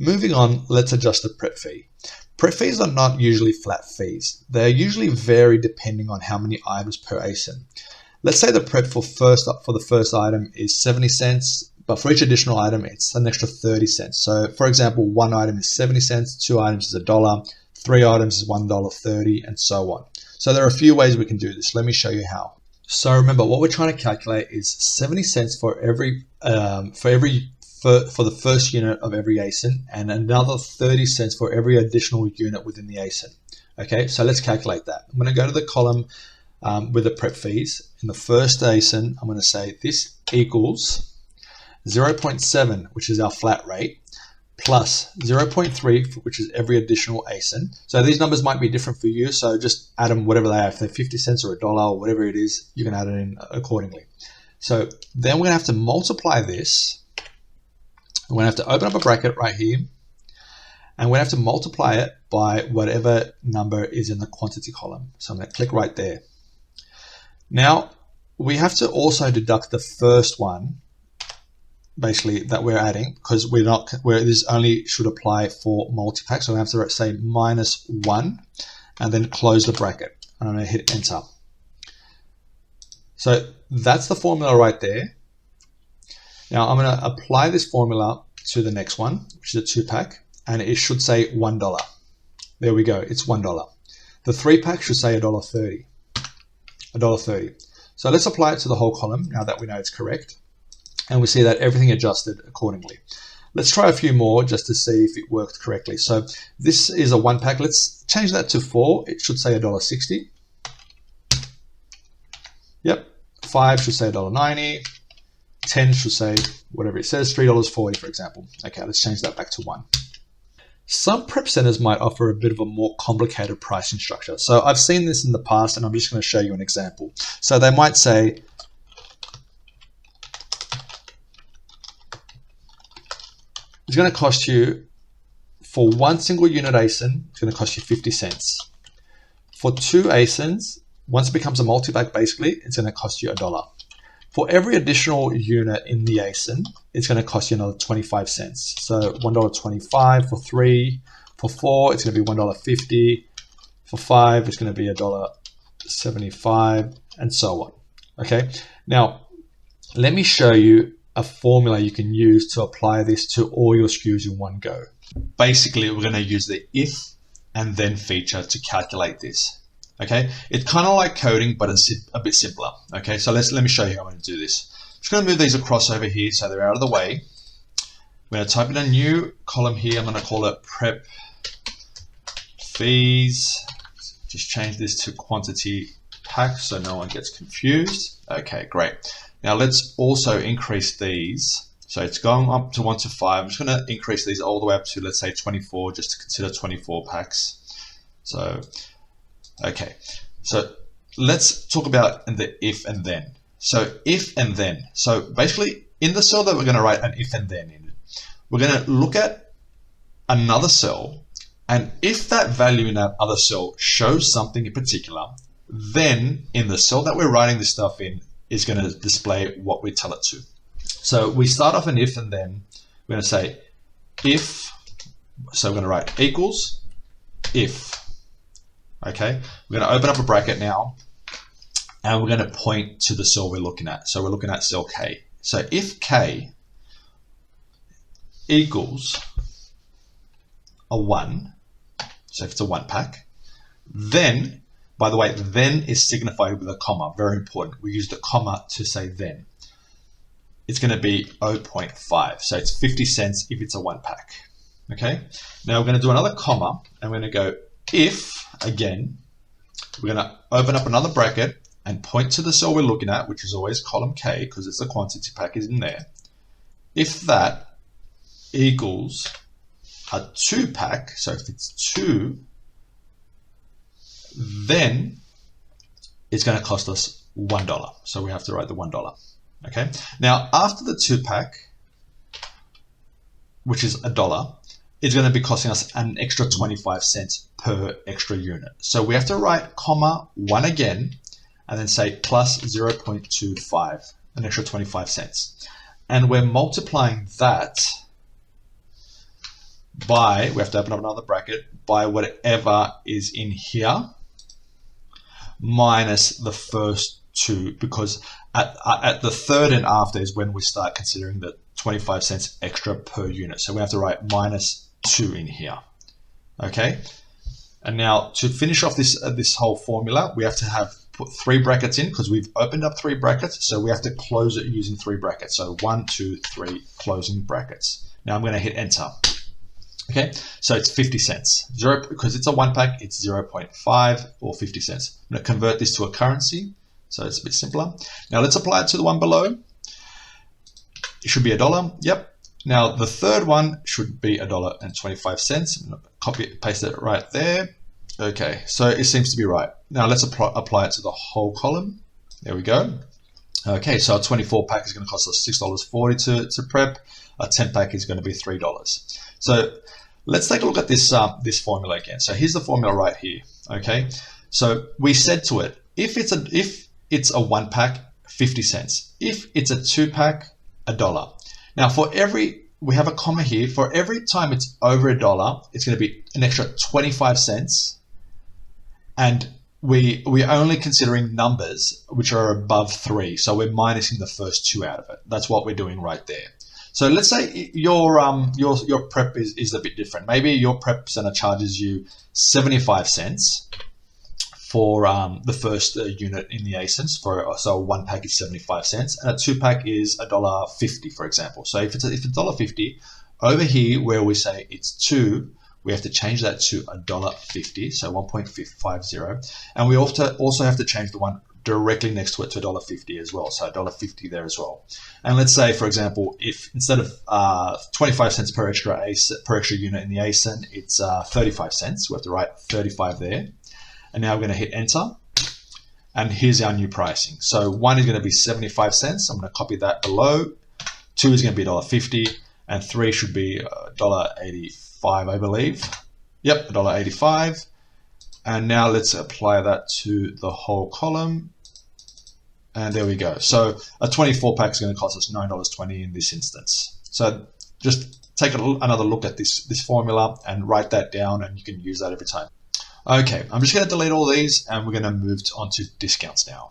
Moving on, let's adjust the prep fee. Prep fees are not usually flat fees. They usually vary depending on how many items per ASIN. Let's say the prep for the first item is 70 cents, but for each additional item, it's an extra 30 cents. So for example, one item is 70 cents, two items is $1, three items is $1.30, and so on. So there are a few ways we can do this. Let me show you how. So remember, what we're trying to calculate is 70 cents for the first unit of every ASIN, and another 30 cents for every additional unit within the ASIN. Okay, so let's calculate that. I'm going to go to the column with the prep fees. In the first ASIN, I'm going to say this equals 0.7, which is our flat rate, plus 0.3, which is every additional ASIN. So these numbers might be different for you, so just add them whatever they are. If they're 50 cents or $1 or whatever it is, you can add it in accordingly. So then we're going to have to multiply this. We're going to have to open up a bracket right here, and we're going to have to multiply it by whatever number is in the quantity column. So I'm going to click right there. Now, we have to also deduct the first one, basically, that we're adding, because this only should apply for multi-pack. So we have to say -1 and then close the bracket. And I'm going to hit enter. So that's the formula right there. Now I'm going to apply this formula to the next one, which is a 2-pack, and it should say $1. There we go, it's $1. The 3-pack should say $1.30. $1.30. So let's apply it to the whole column now that we know it's correct, and we see that everything adjusted accordingly. Let's try a few more just to see if it worked correctly. So this is a 1-pack. Let's change that to 4. It should say $1.60. Yep. 5 should say $1.90. 10 should say whatever it says, $3.40 for example. Okay, let's change that back to 1. Some prep centers might offer a bit of a more complicated pricing structure. So I've seen this in the past, and I'm just going to show you an example. So they might say, it's going to cost you, for one single unit ASIN, it's going to cost you 50 cents. For 2 ASINs, once it becomes a multi-pack, basically, it's going to cost you $1. For every additional unit in the ASIN, it's going to cost you another 25 cents. So $1.25 for 3. For 4, it's going to be $1.50. For 5, it's going to be $1.75, and so on. Okay. Now, let me show you a formula you can use to apply this to all your SKUs in one go. Basically, we're going to use the if and then feature to calculate this. Okay, it's kind of like coding, but it's a bit simpler. Okay, so let me show you how I'm going to do this. I'm just going to move these across over here so they're out of the way. I'm going to type in a new column here. I'm going to call it prep fees. Just change this to quantity pack so no one gets confused. Okay, great. Now let's also increase these. So it's going up to 1 to 5. I'm just going to increase these all the way up to, let's say, 24, just to consider 24 packs. So okay, so let's talk about the if and then. So if and then. So basically, in the cell that we're going to write an if and then in, we're going to look at another cell, and if that value in that other cell shows something in particular, then in the cell that we're writing this stuff in is going to display what we tell it to. So we start off an if and then. We're going to say if, so we're going to write equals if. Okay, we're going to open up a bracket now, and we're going to point to the cell we're looking at. So we're looking at cell K. So if K equals a 1, so if it's a 1-pack, then, by the way, then is signified with a comma, very important. We use the comma to say then. It's going to be 0.5, so it's 50 cents if it's a 1-pack. Okay, now we're going to do another comma, and we're going to go if, again, we're going to open up another bracket and point to the cell we're looking at, which is always column K, because it's a quantity pack is in there. If that equals a 2-pack, so if it's 2, then it's going to cost us $1. So we have to write the $1. Okay. Now, after the 2-pack, which is $1, it's going to be costing us an extra 25 cents per extra unit. So we have to write comma 1 again, and then say plus 0.25, an extra 25 cents. And we're multiplying that by, we have to open up another bracket, by whatever is in here minus the first two, because at the third and after is when we start considering the 25 cents extra per unit. So we have to write minus 2 in here. Okay. And now to finish off this whole formula, we have to put 3 brackets in because we've opened up 3 brackets. So we have to close it using 3 brackets. So 1, 2, 3 closing brackets. Now I'm going to hit enter. Okay, so it's 50 cents. Because it's a 1 pack, it's 0.5 or 50 cents. I'm going to convert this to a currency, so it's a bit simpler. Now let's apply it to the one below. It should be $1. Yep. Now the third one should be $1.25. I'm going to copy it, paste it right there. Okay, so it seems to be right. Now let's apply it to the whole column. There we go. Okay, so a 24 pack is going to cost us $6.40 to prep. A 10 pack is going to be $3. So let's take a look at this this formula again. So here's the formula right here. Okay, so we said to it, if it's a 1 pack, 50 cents. If it's a 2 pack, $1. Now we have a comma here. For every time it's over $1, it's going to be an extra 25 cents. And we're only considering numbers which are above 3. So we're minusing the first 2 out of it. That's what we're doing right there. So let's say your prep is a bit different. Maybe your prep center charges you 75 cents for the first unit in the ASINs. So 1 pack is 75 cents, and a 2 pack is $1.50, for example. So if it's $1.50, over here where we say it's 2, we have to change that to $1.50, so 1.50, and we also have to change the one directly next to it to $1.50 as well, so $1.50 there as well. And let's say, for example, if instead of 25 cents per extra unit in the ASIN, it's 35 cents. We have to write 35 there. And now we're going to hit enter. And here's our new pricing. So 1 is going to be 75 cents. I'm going to copy that below. 2 is going to be $1.50, and 3 should be $1.85, I believe. Yep, $1.85. And now let's apply that to the whole column. And there we go. So a 24 pack is going to cost us $9.20 in this instance. So just take another look at this formula and write that down, and you can use that every time. Okay, I'm just going to delete all these, and we're going to move on to discounts now.